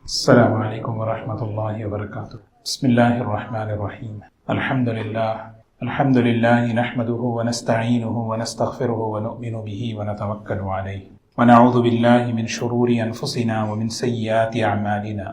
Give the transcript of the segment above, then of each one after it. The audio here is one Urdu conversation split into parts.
السلام علیکم ورحمۃ اللہ وبرکاتہ۔ بسم اللہ الرحمن الرحیم۔ الحمد للہ نحمده ونستعینه ونستغفره ونؤمن به ونتوکل علیہ ونعوذ باللہ من شرور انفسنا ومن سیئات اعمالنا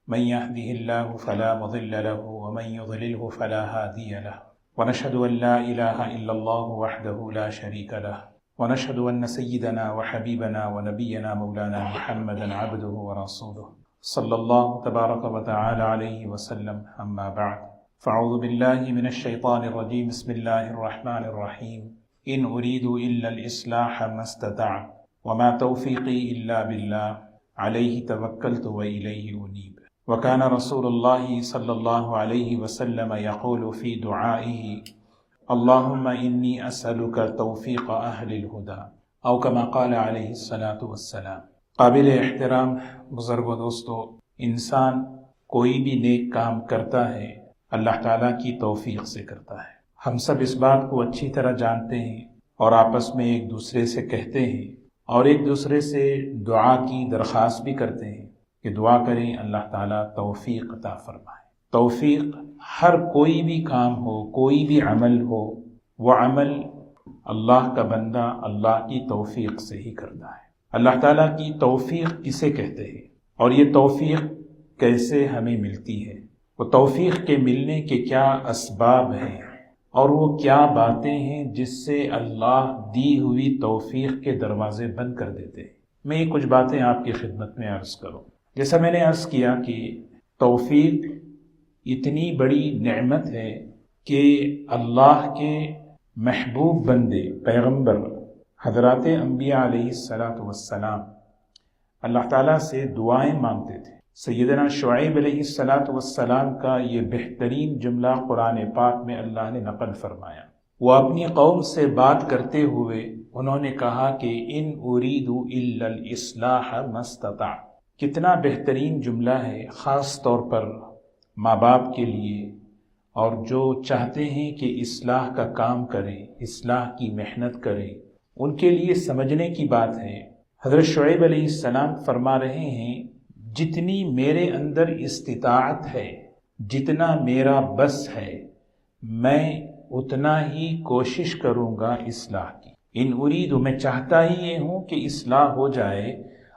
من يهده الله فلا مضل له ومن يضلله فلا هادي له ونشهد ان لا اله الا الله وحده لا شريك له ونشهد أن سيدنا وحبيبنا ونبينا مولانا محمدا عبده ورسوله صلى الله تبارك وتعالى عليه وسلم، أما بعد فأعوذ بالله من الشيطان الرجيم، بسم الله الرحمن الرحيم، إن أريد إلا الإصلاح ما استطعت وما توفيقي إلا بالله عليه توكلت وإليه أنيب. وكان رسول الله صلى الله عليه وسلم يقول في دعائه اللهم انی اسألک توفیق اہل الہدی، او کما قال علیہ الصلاۃ والسلام۔ قابل احترام بزرگ و دوستو، انسان کوئی بھی نیک کام کرتا ہے اللہ تعالیٰ کی توفیق سے کرتا ہے۔ ہم سب اس بات کو اچھی طرح جانتے ہیں اور آپس میں ایک دوسرے سے کہتے ہیں اور ایک دوسرے سے دعا کی درخواست بھی کرتے ہیں کہ دعا کریں اللہ تعالیٰ توفیق عطا فرمائے۔ توفیق ہر کوئی بھی کام ہو، کوئی بھی عمل ہو، وہ عمل اللہ کا بندہ اللہ کی توفیق سے ہی کرتا ہے۔ اللہ تعالیٰ کی توفیق کسے کہتے ہیں اور یہ توفیق کیسے ہمیں ملتی ہے، وہ توفیق کے ملنے کے کیا اسباب ہیں اور وہ کیا باتیں ہیں جس سے اللہ دی ہوئی توفیق کے دروازے بند کر دیتے ہیں۔ میں یہ کچھ باتیں آپ کی خدمت میں عرض کروں۔ جیسا میں نے عرض کیا کہ توفیق اتنی بڑی نعمت ہے کہ اللہ کے محبوب بندے پیغمبر حضرات انبیاء علیہ السلام اللہ تعالیٰ سے دعائیں مانگتے تھے۔ سیدنا شعیب علیہ السلام کا یہ بہترین جملہ قرآن پاک میں اللہ نے نقل فرمایا۔ وہ اپنی قوم سے بات کرتے ہوئے انہوں نے کہا کہ ان اريد الا الاصلاح ما استطعت۔ کتنا بہترین جملہ ہے، خاص طور پر ماں باپ کے لیے اور جو چاہتے ہیں کہ اصلاح کا کام کریں، اصلاح کی محنت کریں، ان کے لیے سمجھنے کی بات ہے۔ حضرت شعیب علیہ السلام فرما رہے ہیں جتنی میرے اندر استطاعت ہے، جتنا میرا بس ہے، میں اتنا ہی کوشش کروں گا اصلاح کی۔ ان اريد، میں چاہتا ہی یہ ہوں کہ اصلاح ہو جائے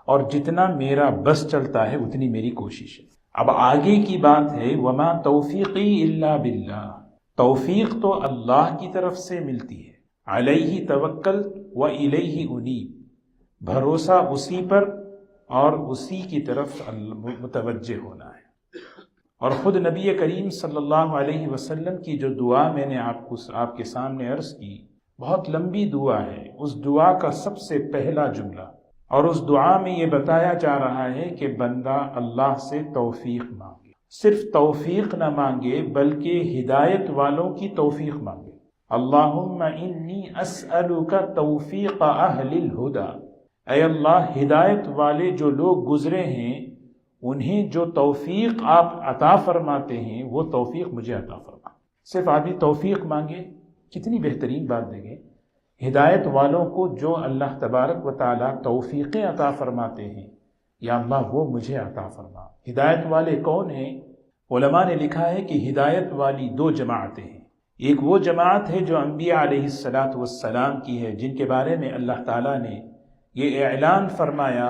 اور جتنا میرا بس چلتا ہے اتنی میری کوشش ہے۔ اب آگے کی بات ہے وما توفیقی الا باللہ، توفیق تو اللہ کی طرف سے ملتی ہے۔ علیہ توکلت و الیہ انیب، بھروسہ اسی پر اور اسی کی طرف متوجہ ہونا ہے۔ اور خود نبی کریم صلی اللہ علیہ وسلم کی جو دعا میں نے آپ کے سامنے عرض کی، بہت لمبی دعا ہے۔ اس دعا کا سب سے پہلا جملہ اور اس دعا میں یہ بتایا جا رہا ہے کہ بندہ اللہ سے توفیق مانگے، صرف توفیق نہ مانگے بلکہ ہدایت والوں کی توفیق مانگے۔ اللہم انی اسألک توفیق اہل الہدی، اے اللہ ہدایت والے جو لوگ گزرے ہیں انہیں جو توفیق آپ عطا فرماتے ہیں وہ توفیق مجھے عطا فرما۔ صرف آدمی توفیق مانگے، کتنی بہترین بات دیکھیں، ہدایت والوں کو جو اللہ تبارک و تعالیٰ توفیقیں عطا فرماتے ہیں، یا اللہ وہ مجھے عطا فرما۔ ہدایت والے کون ہیں؟ علماء نے لکھا ہے کہ ہدایت والی دو جماعتیں ہیں۔ ایک وہ جماعت ہے جو انبیاء علیہ السلام کی ہے، جن کے بارے میں اللہ تعالیٰ نے یہ اعلان فرمایا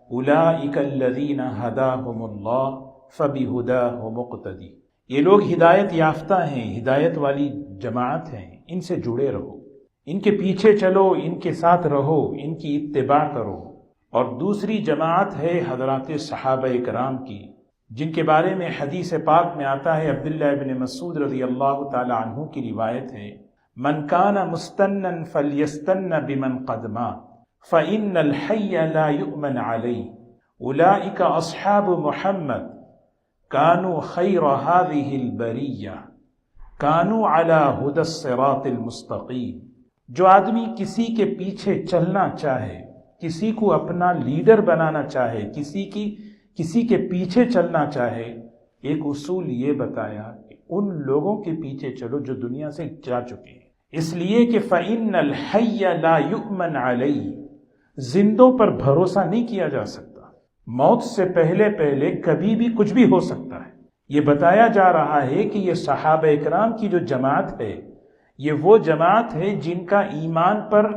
اولئک الذین ھداھم اللہ فبھداہ مقتدی۔ یہ لوگ ہدایت یافتہ ہیں، ہدایت والی جماعت ہیں، ان سے جڑے رہو، ان کے پیچھے چلو، ان کے ساتھ رہو، ان کی اتباع کرو۔ اور دوسری جماعت ہے حضرات صحابہ کرام کی، جن کے بارے میں حدیث پاک میں آتا ہے، عبداللہ ابن مسعود رضی اللہ تعالی عنہ کی روایت ہے، من کان مستنا فلیستن بمن قد مات فإن الحی لا یؤمن علیہ اولئک اصحاب محمد کانوا خیر هذه البریہ کانوا علی ھدی الصراط المستقیم۔ جو آدمی کسی کے پیچھے چلنا چاہے، کسی کو اپنا لیڈر بنانا چاہے، کسی کے پیچھے چلنا چاہے، ایک اصول یہ بتایا کہ ان لوگوں کے پیچھے چلو جو دنیا سے جا چکے ہیں، اس لیے کہ فَإِنَّ الْحَيَّ لَا يُؤْمَنْ عَلَيْهِ، زندوں پر بھروسہ نہیں کیا جا سکتا، موت سے پہلے پہلے کبھی بھی کچھ بھی ہو سکتا ہے۔ یہ بتایا جا رہا ہے کہ یہ صحابہ اکرام کی جو جماعت ہے، یہ وہ جماعت ہے جن کا ایمان پر،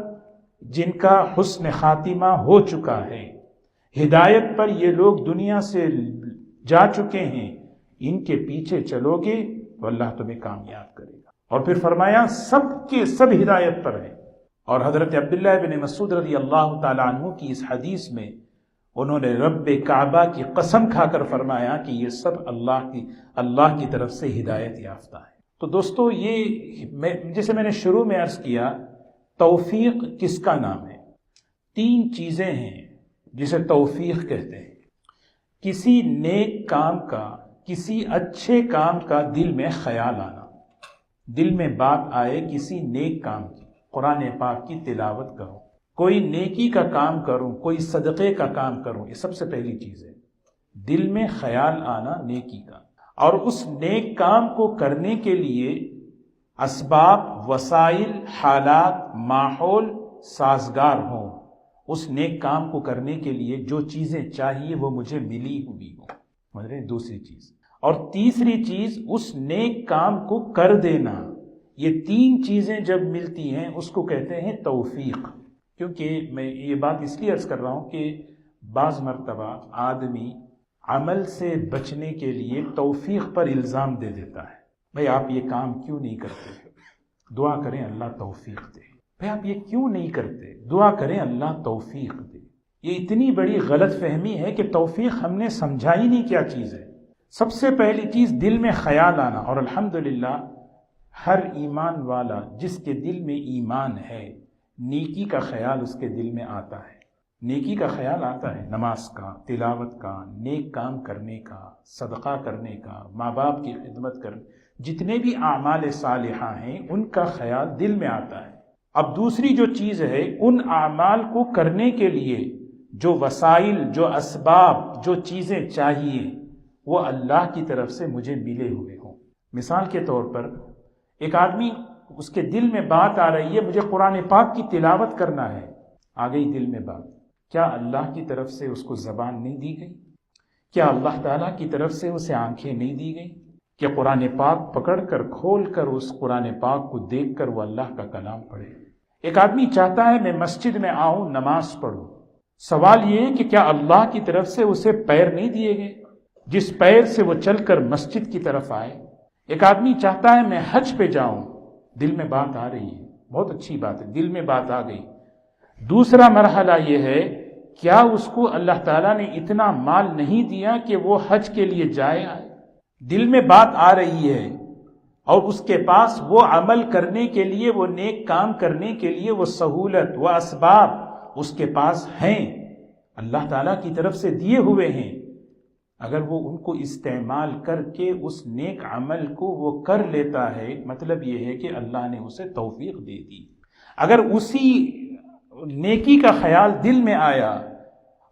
جن کا حسن خاتمہ ہو چکا ہے، ہدایت پر یہ لوگ دنیا سے جا چکے ہیں، ان کے پیچھے چلو گے تو اللہ تمہیں کامیاب کرے گا۔ اور پھر فرمایا سب کے سب ہدایت پر ہیں۔ اور حضرت عبداللہ بن مسعود رضی اللہ تعالی عنہ کی اس حدیث میں انہوں نے رب کعبہ کی قسم کھا کر فرمایا کہ یہ سب اللہ کی طرف سے ہدایت یافتہ ہے۔ تو دوستو، یہ جیسے میں نے شروع میں عرض کیا، توفیق کس کا نام ہے؟ 3 چیزیں ہیں جسے توفیق کہتے ہیں۔ کسی نیک کام کا، کسی اچھے کام کا دل میں خیال آنا، دل میں بات آئے کسی نیک کام کی، قرآن پاک کی تلاوت کروں، کوئی نیکی کا کام کروں، کوئی صدقے کا کام کروں، یہ سب سے پہلی چیز ہے، دل میں خیال آنا نیکی کا۔ اور اس نیک کام کو کرنے کے لیے اسباب، وسائل، حالات، ماحول سازگار ہوں۔ اس نیک کام کو کرنے کے لیے جو چیزیں چاہیے وہ مجھے ملی ہوئی ہوں، مطلب دوسری چیز۔ اور تیسری چیز اس نیک کام کو کر دینا۔ یہ 3 چیزیں جب ملتی ہیں اس کو کہتے ہیں توفیق۔ کیونکہ میں یہ بات اس لیے عرض کر رہا ہوں کہ بعض مرتبہ آدمی عمل سے بچنے کے لیے توفیق پر الزام دے دیتا ہے، بھئی آپ یہ کام کیوں نہیں کرتے؟ دعا کریں اللہ توفیق دے۔ بھئی آپ یہ کیوں نہیں کرتے؟ دعا کریں اللہ توفیق دے۔ یہ اتنی بڑی غلط فہمی ہے کہ توفیق ہم نے سمجھا ہی نہیں کیا چیز ہے۔ سب سے پہلی چیز دل میں خیال آنا، اور الحمدللہ ہر ایمان والا جس کے دل میں ایمان ہے، نیکی کا خیال اس کے دل میں آتا ہے، نیکی کا خیال آتا ہے، نماز کا، تلاوت کا، نیک کام کرنے کا، صدقہ کرنے کا، ماں باپ کی خدمت کرنے، جتنے بھی اعمال صالحہ ہیں ان کا خیال دل میں آتا ہے۔ اب دوسری جو چیز ہے، ان اعمال کو کرنے کے لیے جو وسائل، جو اسباب، جو چیزیں چاہیے وہ اللہ کی طرف سے مجھے ملے ہوئے ہوں۔ مثال کے طور پر ایک آدمی، اس کے دل میں بات آ رہی ہے مجھے قرآن پاک کی تلاوت کرنا ہے، آ گئی دل میں بات، کیا اللہ کی طرف سے اس کو زبان نہیں دی گئی؟ کیا اللہ تعالیٰ کی طرف سے اسے آنکھیں نہیں دی گئی کہ قرآن پاک پکڑ کر، کھول کر اس قرآن پاک کو دیکھ کر وہ اللہ کا کلام پڑھے؟ ایک آدمی چاہتا ہے میں مسجد میں آؤں، نماز پڑھوں، سوال یہ ہے کہ کیا اللہ کی طرف سے اسے پیر نہیں دیے گئے جس پیر سے وہ چل کر مسجد کی طرف آئے؟ ایک آدمی چاہتا ہے میں حج پہ جاؤں، دل میں بات آ رہی ہے، بہت اچھی بات ہے، دل میں بات آ گئی۔ دوسرا مرحلہ یہ ہے، کیا اس کو اللہ تعالیٰ نے اتنا مال نہیں دیا کہ وہ حج کے لیے جائے آئے؟ دل میں بات آ رہی ہے اور اس کے پاس وہ عمل کرنے کے لیے، وہ نیک کام کرنے کے لیے وہ سہولت، وہ اسباب اس کے پاس ہیں، اللہ تعالیٰ کی طرف سے دیے ہوئے ہیں۔ اگر وہ ان کو استعمال کر کے اس نیک عمل کو وہ کر لیتا ہے، مطلب یہ ہے کہ اللہ نے اسے توفیق دے دی۔ اگر اسی نیکی کا خیال دل میں آیا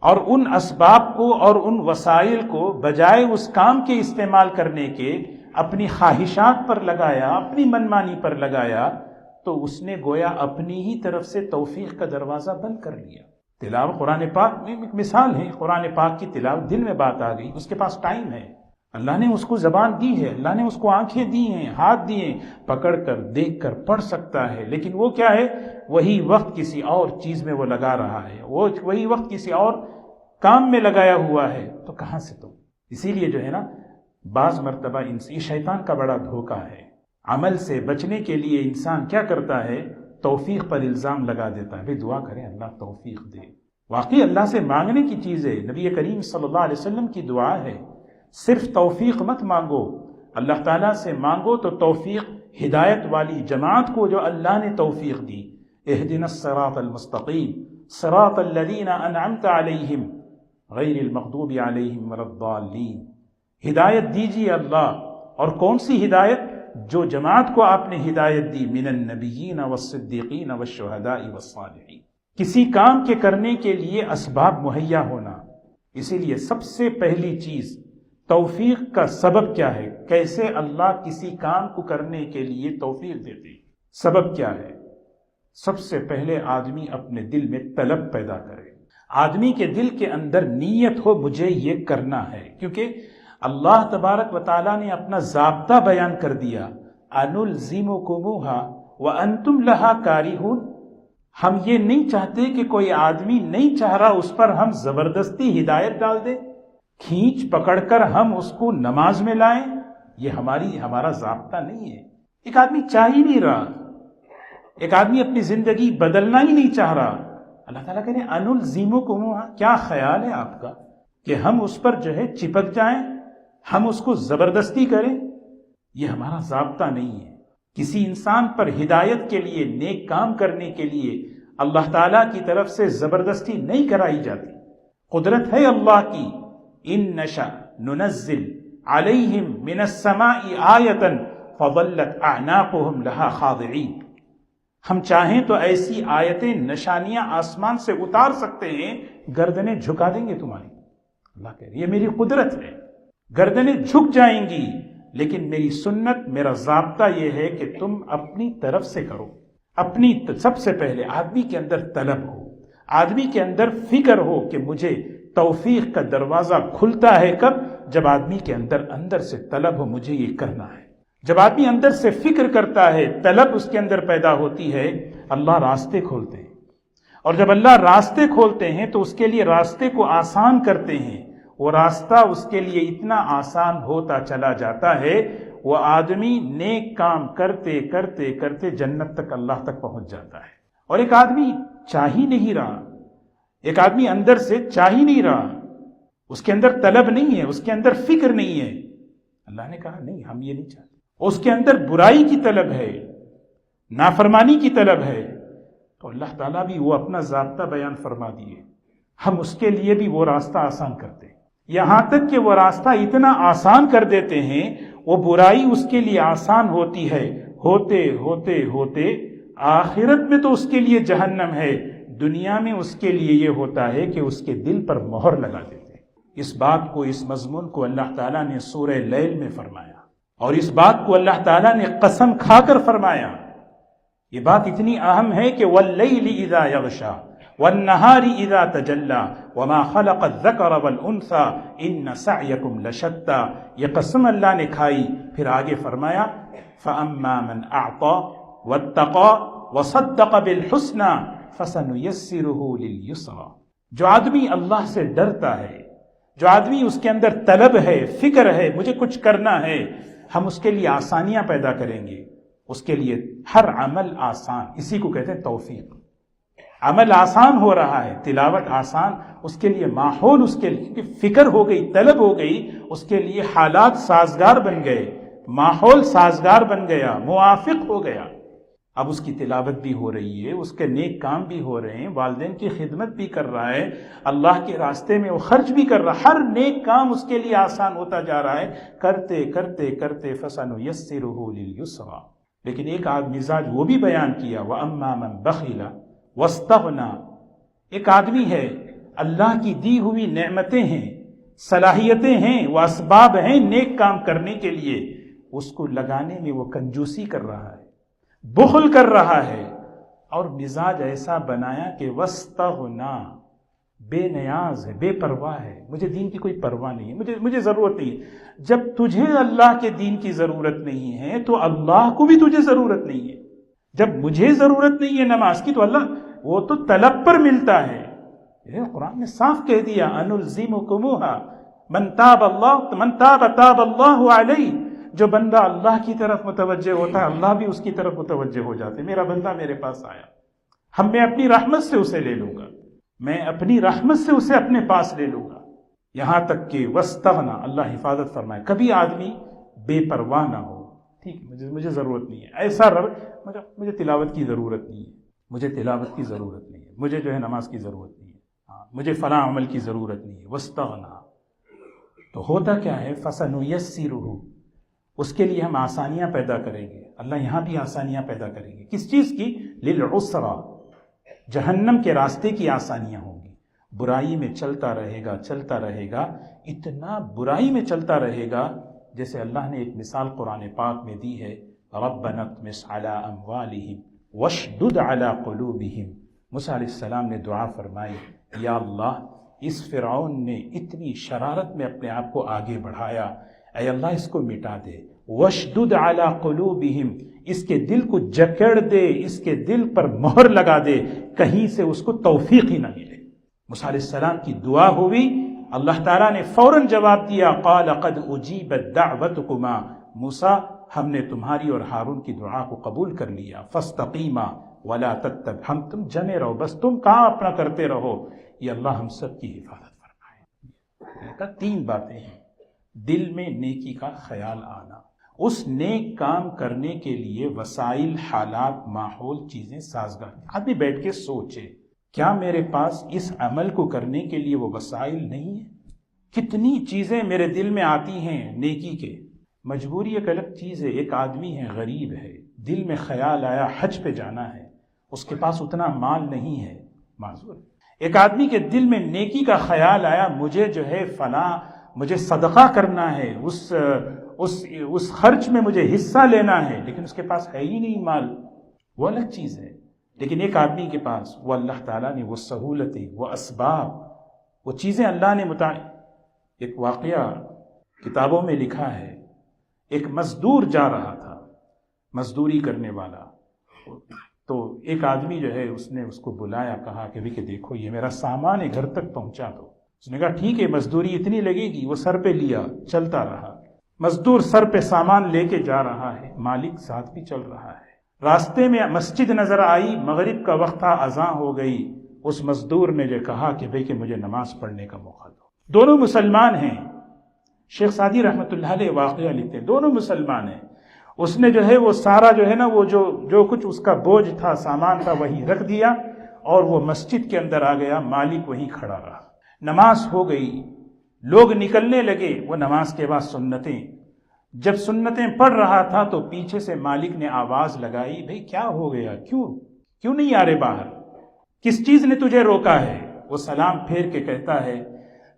اور ان اسباب کو اور ان وسائل کو بجائے اس کام کے استعمال کرنے کے اپنی خواہشات پر لگایا، اپنی منمانی پر لگایا، تو اس نے گویا اپنی ہی طرف سے توفیق کا دروازہ بند کر لیا۔ تلاوت قرآن پاک میں ایک مثال ہے، قرآن پاک کی تلاوت، دل میں بات آ گئی، اس کے پاس ٹائم ہے، اللہ نے اس کو زبان دی ہے، اللہ نے اس کو آنکھیں دی ہیں، ہاتھ دیے، پکڑ کر دیکھ کر پڑھ سکتا ہے، لیکن وہ کیا ہے، وہی وقت کسی اور چیز میں وہ لگا رہا ہے، وہی وقت کسی اور کام میں لگایا ہوا ہے، تو کہاں سے تو؟ اسی لیے جو ہے نا، بعض مرتبہ یہ شیطان کا بڑا دھوکہ ہے، عمل سے بچنے کے لیے انسان کیا کرتا ہے، توفیق پر الزام لگا دیتا ہے، بھئی دعا کریں اللہ توفیق دے۔ واقعی اللہ سے مانگنے کی چیز ہے، نبی کریم صلی اللہ علیہ وسلم کی دعا ہے، صرف توفیق مت مانگو، اللہ تعالیٰ سے مانگو تو توفیق ہدایت والی جماعت کو جو اللہ نے توفیق دی، اہدنا الصراط المستقیم صراط الذین انعمت علیہم غیر المغضوب علیہم ولا الضالین، ہدایت دیجیے اللہ، اور کون سی ہدایت؟ جو جماعت کو آپ نے ہدایت دی، من النبیین والصدیقین والشہداء والصالحین، کسی کام کے کرنے کے لیے اسباب مہیا ہونا۔ اسی لیے سب سے پہلی چیز توفیق کا سبب کیا ہے، کیسے اللہ کسی کام کو کرنے کے لیے توفیق دیتے، سبب کیا ہے؟ سب سے پہلے آدمی اپنے دل میں طلب پیدا کرے، آدمی کے دل کے اندر نیت ہو مجھے یہ کرنا ہے، کیونکہ اللہ تبارک و تعالیٰ نے اپنا ضابطہ بیان کر دیا، أَنُلْزِمُكُمُوهَا وَأَنْتُمْ لَهَا كَارِهُونَ۔ ہم یہ نہیں چاہتے کہ کوئی آدمی نہیں چاہ رہا اس پر ہم زبردستی ہدایت ڈال دیں، کھینچ پکڑ کر ہم اس کو نماز میں لائیں، یہ ہمارا ضابطہ نہیں ہے۔ ایک آدمی چاہ ہی نہیں رہا، ایک آدمی اپنی زندگی بدلنا ہی نہیں چاہ رہا، اللہ تعالیٰ کہتے ہیں أَنُلْزِمُكُمُوهَا، کیا خیال ہے آپ کا کہ ہم اس پر جو ہے چپک جائیں، ہم اس کو زبردستی کریں؟ یہ ہمارا ضابطہ نہیں ہے۔ کسی انسان پر ہدایت کے لیے، نیک کام کرنے کے لیے اللہ تعالیٰ کی طرف سے زبردستی نہیں کرائی جاتی، قدرت ہے اللہ کی، إِن نَشَأْ نُنَزِّلْ عَلَيْهِمْ مِنَ السَّمَاءِ آیَةً فَظَلَّتْ أَعْنَاقُهُمْ لَهَا خَاضِعِينَ۔ ہم چاہیں تو ایسی آیتیں، نشانیاں آسمان سے اتار سکتے ہیں، گردنیں جھکا دیں گے تمہاری۔ اللہ کہہ رہے یہ میری قدرت ہے، گردنیں جھک جائیں گی، لیکن میری سنت، میرا ضابطہ یہ ہے کہ تم اپنی طرف سے کرو۔ سب سے پہلے آدمی کے اندر طلب ہو، آدمی کے اندر فکر ہو کہ مجھے توفیق کا دروازہ کھلتا ہے کب؟ جب آدمی کے اندر سے طلب ہو مجھے یہ کرنا ہے۔ جب آدمی اندر سے فکر کرتا ہے، طلب اس کے اندر پیدا ہوتی ہے، اللہ راستے کھولتے ہیں، اور جب اللہ راستے کھولتے ہیں تو اس کے لیے راستے کو آسان کرتے ہیں، وہ راستہ اس کے لیے اتنا آسان ہوتا چلا جاتا ہے، وہ آدمی نیک کام کرتے کرتے کرتے جنت تک، اللہ تک پہنچ جاتا ہے۔ اور ایک آدمی چاہ ہی نہیں رہا، ایک آدمی اندر سے چاہ ہی نہیں رہا، اس کے اندر طلب نہیں ہے، اس کے اندر فکر نہیں ہے، اللہ نے کہا نہیں ہم یہ نہیں چاہتے۔ اس کے اندر برائی کی طلب ہے، نافرمانی کی طلب ہے، تو اللہ تعالیٰ بھی وہ اپنا ضابطہ بیان فرما دیے، ہم اس کے لیے بھی وہ راستہ آسان کرتے ہیں، یہاں تک کہ وہ راستہ اتنا آسان کر دیتے ہیں، وہ برائی اس کے لیے آسان ہوتی ہے، ہوتے ہوتے ہوتے آخرت میں تو اس کے لیے جہنم ہے، دنیا میں اس کے لیے یہ ہوتا ہے کہ اس کے دل پر مہر لگا دیتے ہیں۔ اس بات کو، اس مضمون کو اللہ تعالیٰ نے سورہ لیل میں فرمایا، اور اس بات کو اللہ تعالیٰ نے قسم کھا کر فرمایا۔ یہ بات اتنی اہم ہے کہ وَاللَّيْلِ إِذَا يَغْشَى وَالنَّهَارِ إِذَا تَجَلَّى وَمَا خَلَقَ الذَّكَرَ وَالْأُنثَى إِنَّ سَعْيَكُمْ لَشَتَّى، یہ قسم اللہ نے کھائی، پھر آگے فرمایا فَأَمَّا مَنْ أَعْطَى وَاتَّقَى وَصَدَّقَ بِالْحُسْنَى فَسَنُيَسِّرُهُ لِلْيُسْرَى۔ جو آدمی اللہ سے ڈرتا ہے، جو آدمی اس کے اندر طلب ہے، فکر ہے، مجھے کچھ کرنا ہے، ہم اس کے لیے آسانیاں پیدا کریں گے، اس کے لیے ہر عمل آسان، اسی کو کہتے ہیں توفیق۔ عمل آسان ہو رہا ہے، تلاوت آسان، اس کے لیے ماحول، اس کے لیے فکر ہو گئی، طلب ہو گئی، اس کے لیے حالات سازگار بن گئے، ماحول سازگار بن گیا، موافق ہو گیا، اب اس کی تلاوت بھی ہو رہی ہے، اس کے نیک کام بھی ہو رہے ہیں، والدین کی خدمت بھی کر رہا ہے، اللہ کے راستے میں وہ خرچ بھی کر رہا ہے، ہر نیک کام اس کے لیے آسان ہوتا جا رہا ہے، کرتے کرتے کرتے فَسَنُيَسِّرُهُ لِلْيُسْرَى۔ لیکن ایک مزاج وہ بھی بیان کیا، وَأَمَّا مَنْ بَخِلَ وَاسْتَغْنَى۔ ایک آدمی ہے، اللہ کی دی ہوئی نعمتیں ہیں، صلاحیتیں ہیں، وہ اسباب ہیں نیک کام کرنے کے لیے، اس کو لگانے میں وہ کنجوسی کر رہا ہے، بخل کر رہا ہے، اور مزاج ایسا بنایا کہ وَاسْتَغْنَى، بے نیاز ہے، بے پرواہ ہے، مجھے دین کی کوئی پرواہ نہیں ہے، مجھے ضرورت نہیں ہے۔ جب تجھے اللہ کے دین کی ضرورت نہیں ہے تو اللہ کو بھی تجھے ضرورت نہیں ہے۔ جب مجھے ضرورت نہیں ہے نماز کی تو اللہ، وہ تو طلب پر ملتا ہے۔ قرآن نے صاف کہہ دیا أَنُلْزِمُكُمُوهَا مَنْ تَابَ اللَّهُ عَلَيْهِ۔ جو بندہ اللہ کی طرف متوجہ ہوتا ہے اللہ بھی اس کی طرف متوجہ ہو جاتے ہیں۔ میرا بندہ میرے پاس آیا، میں اپنی رحمت سے اسے لے لوں گا، میں اپنی رحمت سے اسے اپنے پاس لے لوں گا، یہاں تک کہ وَاسْتَغْنَى، اللہ حفاظت فرمائے، کبھی آدمی بے پرواہ نہ ہو، ٹھیک ہے مجھے ضرورت نہیں ہے، ایسا مجھے تلاوت کی ضرورت نہیں ہے، مجھے تلاوت کی ضرورت نہیں ہے، مجھے جو ہے نماز کی ضرورت نہیں ہے، مجھے فلاں عمل کی ضرورت نہیں ہے، وَاسْتَغْنَى۔ تو ہوتا کیا ہے، فَسَنُيَسِّرُهُ، اس کے لیے ہم آسانیاں پیدا کریں گے، اللہ یہاں بھی آسانیاں پیدا کریں گے، کس چیز کی؟ لِلْعُسْرَى، جہنم کے راستے کی آسانیاں ہوں گی۔ برائی میں چلتا رہے گا، اتنا برائی میں چلتا رہے گا، جیسے اللہ نے ایک مثال قرآن پاک میں دی ہے، رَبَّنَا اطْمِسْ عَلَىٰ أَمْوَالِهِمْ وَاشْدُدْ عَلَىٰ قُلُوبِهِمْ. موسیٰ علیہ السلام نے دعا فرمائی، یا اللہ اس فرعون نے اتنی شرارت میں اپنے آپ کو آگے بڑھایا، اے اللہ اس کو مٹا دے. وَاشْدُدْ عَلَىٰ قُلُوبِهِمْ، اس کے دل کو جکڑ دے، اس کے دل پر مہر لگا دے، کہیں سے اس کو توفیق ہی نہ ملے. موسیٰ علیہ السلام کی دعا ہوئی، اللہ تعالیٰ نے فوراً جواب دیا، قال قد اجیبت دعوتکما، موسیٰ ہم نے تمہاری اور ہارون کی دعا کو قبول کر لیا. فاستقیما ولا تتبع، تم جمے رہو، بس تم کام اپنا کرتے رہو. یہ اللہ ہم سب کی حفاظت فرمائے. تین باتیں ہیں. دل میں نیکی کا خیال آنا، اس نیک کام کرنے کے لیے وسائل، حالات، ماحول، چیزیں سازگار. آدمی بیٹھ کے سوچے کیا میرے پاس اس عمل کو کرنے کے لیے وہ وسائل نہیں ہیں؟ کتنی چیزیں میرے دل میں آتی ہیں نیکی کے. مجبوری ایک الگ چیز ہے. ایک آدمی ہے، غریب ہے، دل میں خیال آیا حج پہ جانا ہے، اس کے پاس اتنا مال نہیں ہے، معذور. ایک آدمی کے دل میں نیکی کا خیال آیا، مجھے جو ہے فلاں، مجھے صدقہ کرنا ہے، اس خرچ میں مجھے حصہ لینا ہے، لیکن اس کے پاس ہے ہی نہیں مال، وہ الگ چیز ہے. لیکن ایک آدمی کے پاس وہ اللہ تعالیٰ نے وہ سہولتیں، وہ اسباب، وہ چیزیں اللہ نے ایک واقعہ کتابوں میں لکھا ہے. ایک مزدور جا رہا تھا، مزدوری کرنے والا، تو ایک آدمی جو ہے اس نے اس کو بلایا، کہا کہ دیکھو یہ میرا سامان ہے، گھر تک پہنچا دو. اس نے کہا ٹھیک ہے، مزدوری اتنی لگے گی. وہ سر پہ لیا، چلتا رہا. مزدور سر پہ سامان لے کے جا رہا ہے، مالک ساتھ بھی چل رہا ہے. راستے میں مسجد نظر آئی، مغرب کا وقت تھا، اذان ہو گئی. اس مزدور نے جو کہا کہ مجھے نماز پڑھنے کا موقع دو. دونوں مسلمان ہیں. شیخ سعدی رحمۃ اللہ علیہ واقعہ لکھتے ہیں، دونوں مسلمان ہیں. اس نے جو ہے وہ سارا جو ہے نا وہ جو کچھ اس کا بوجھ تھا، سامان تھا، وہی رکھ دیا اور وہ مسجد کے اندر آ گیا. مالک وہیں کھڑا رہا. نماز ہو گئی، لوگ نکلنے لگے. وہ نماز کے بعد سنتیں، جب سنتیں پڑھ رہا تھا تو پیچھے سے مالک نے آواز لگائی، بھئی کیا ہو گیا، کیوں نہیں آ رہے باہر، کس چیز نے تجھے روکا ہے؟ وہ سلام پھیر کے کہتا ہے،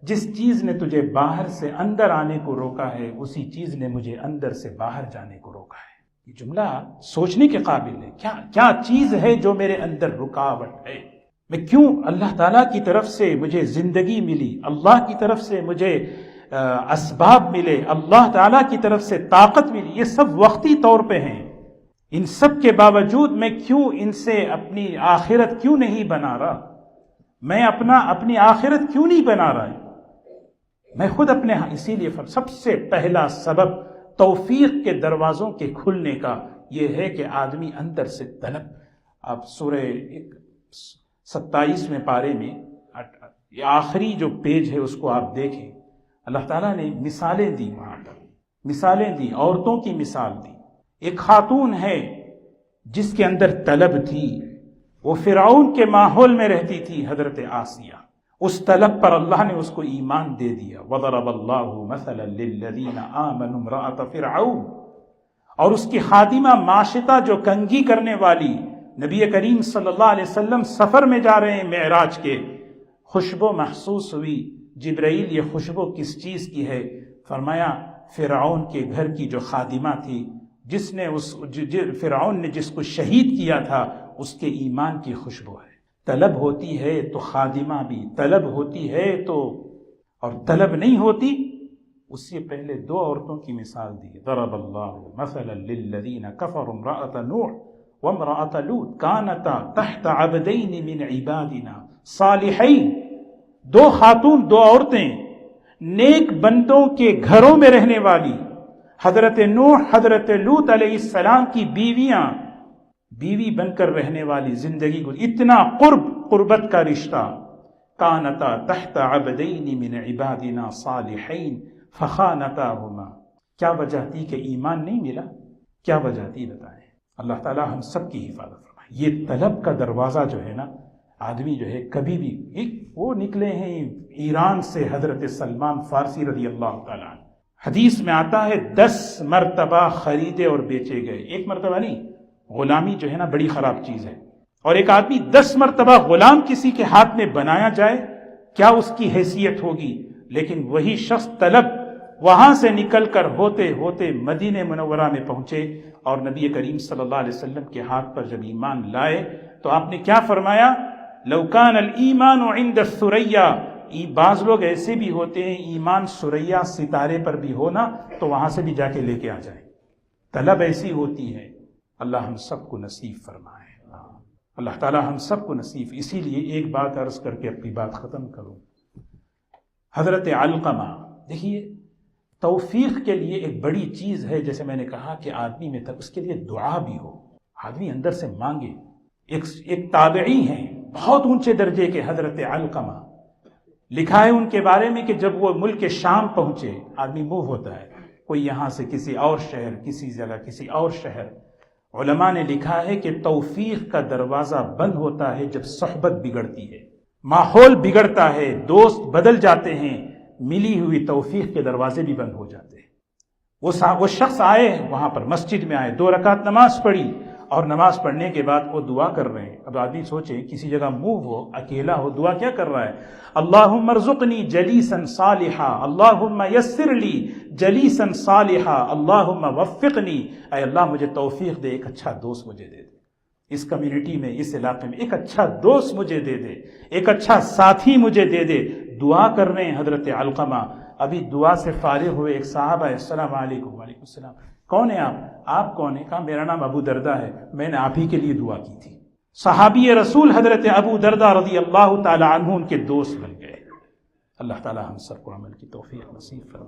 جس چیز نے تجھے باہر سے اندر آنے کو روکا ہے، اسی چیز نے مجھے اندر سے باہر جانے کو روکا ہے. یہ جملہ سوچنے کے قابل ہے. کیا چیز ہے جو میرے اندر رکاوٹ ہے؟ میں کیوں اللہ تعالیٰ کی طرف سے مجھے زندگی ملی، اللہ کی طرف سے مجھے اسباب ملے، اللہ تعالیٰ کی طرف سے طاقت ملی، یہ سب وقتی طور پہ ہیں. ان سب کے باوجود میں کیوں ان سے اپنی آخرت کیوں نہیں بنا رہا؟ میں اپنی آخرت کیوں نہیں بنا رہا ہے؟ میں خود اسی لیے سب سے پہلا سبب توفیق کے دروازوں کے کھلنے کا یہ ہے کہ آدمی اندر سے طلب. آپ سورہ 27ویں پارے میں یہ آخری جو پیج ہے اس کو آپ دیکھیں، اللہ تعالیٰ نے مثالیں دی، وہاں پر مثالیں دی، عورتوں کی مثال دی. ایک خاتون ہے جس کے اندر طلب تھی، وہ فرعون کے ماحول میں رہتی تھی، حضرت آسیہ. اس طلب پر اللہ نے اس کو ایمان دے دیا. وَضَرَبَ اللَّهُ مَثَلًا لِلَّذِينَ آمَنُوا امْرَأَتَ فِرْعَوْنَ. اور اس کی خادمہ ماشطہ جو کنگھی کرنے والی، نبی کریم صلی اللہ علیہ وسلم سفر میں جا رہے ہیں معراج کے، خوشبو محسوس ہوئی. جبرائیل یہ خوشبو کس چیز کی ہے؟ فرمایا فرعون کے گھر کی جو خادمہ تھی، فرعون نے جس کو شہید کیا تھا، اس کے ایمان کی خوشبو ہے. طلب ہوتی ہے تو خادمہ بھی، طلب ہوتی ہے تو، اور طلب نہیں ہوتی. اس سے پہلے دو عورتوں کی مثال دی. ضرب اللہ مثلا للذین کفروا امرأۃ نوح وامرأۃ لوط کانتا تحت عبدین من عبادنا صالحین. دو خاتون، دو عورتیں، نیک بندوں کے گھروں میں رہنے والی، حضرت نوح، حضرت لوط علیہ السلام کی بیوی بن کر رہنے والی زندگی کو، اتنا قربت کا رشتہ. کانتا تحت عبدین من عبادنا صالحین فخانتاہما. کیا وجہ تھی کہ ایمان نہیں ملا؟ کیا وجہ تھی بتائیں؟ اللہ تعالی ہم سب کی حفاظت فرمائے. یہ طلب کا دروازہ جو ہے نا، آدمی جو ہے کبھی بھی، وہ نکلے ہیں ایران سے حضرت سلمان فارسی رضی اللہ تعالیٰ عنہ. حدیث میں آتا ہے 10 مرتبہ خریدے اور بیچے گئے. ایک مرتبہ نہیں. غلامی جو ہے نا بڑی خراب چیز ہے، اور ایک آدمی 10 مرتبہ غلام کسی کے ہاتھ میں بنایا جائے، کیا اس کی حیثیت ہوگی؟ لیکن وہی شخص طلب وہاں سے نکل کر ہوتے ہوتے مدینہ منورہ میں پہنچے، اور نبی کریم صلی اللہ علیہ وسلم کے ہاتھ پر جب ایمان لائے تو آپ نے کیا فرمایا؟ لو کان الایمان عند الثریا، بعض لوگ ایسے بھی ہوتے ہیں ایمان ثریا ستارے پر بھی ہونا تو وہاں سے بھی جا کے لے کے آ جائیں، طلب ایسی ہوتی ہے۔ اللہ ہم سب کو نصیب فرمائے، اللہ تعالی ہم سب کو نصیب۔ اسی لیے ایک بات عرض کر کے اپنی بات ختم کروں۔ حضرت علقمہ، دیکھیے توفیق کے لیے ایک بڑی چیز ہے، جیسے میں نے کہا کہ آدمی میں تک اس کے لیے دعا بھی ہو، آدمی اندر سے مانگے۔ ایک تابعی ہیں بہت اونچے درجے کے، حضرت علقمہ، لکھا ہے ان کے بارے میں کہ جب وہ ملک شام پہنچے، آدمی موو ہوتا ہے کوئی یہاں سے کسی اور شہر، کسی جگہ کسی اور شہر، علماء نے لکھا ہے کہ توفیق کا دروازہ بند ہوتا ہے جب صحبت بگڑتی ہے، ماحول بگڑتا ہے، دوست بدل جاتے ہیں، ملی ہوئی توفیق کے دروازے بھی بند ہو جاتے ہیں۔ وہ شخص آئے وہاں پر، مسجد میں آئے، 2 رکعت نماز پڑھی، اور نماز پڑھنے کے بعد وہ دعا کر رہے ہیں۔ اب آدمی سوچے کسی جگہ موو ہو، اکیلا ہو، دعا کیا کر رہا ہے؟ اللہم ارزقنی جلیسا صالحا، اللہم یسر لی جلیسا صالحا، اللہم وفقنی، اے اللہ مجھے توفیق دے، ایک اچھا دوست مجھے دے دے، اس کمیونٹی میں، اس علاقے میں ایک اچھا دوست مجھے دے دے، ایک اچھا ساتھی مجھے دے دے۔ دعا کر رہے ہیں حضرت علقمہ۔ ابھی دعا سے فارغ ہوئے، ایک صاحب ہے، السلام علیکم، وعلیکم السلام، کون ہیں آپ کون ہیں؟ کہا میرا نام ابو دردہ ہے، میں نے آپ ہی کے لیے دعا کی تھی۔ صحابی رسول حضرت ابو دردہ رضی اللہ تعالی عنہ ان کے دوست بن گئے۔ اللہ تعالی ہم سب کو عمل کی توفیق نصیب فرمائے۔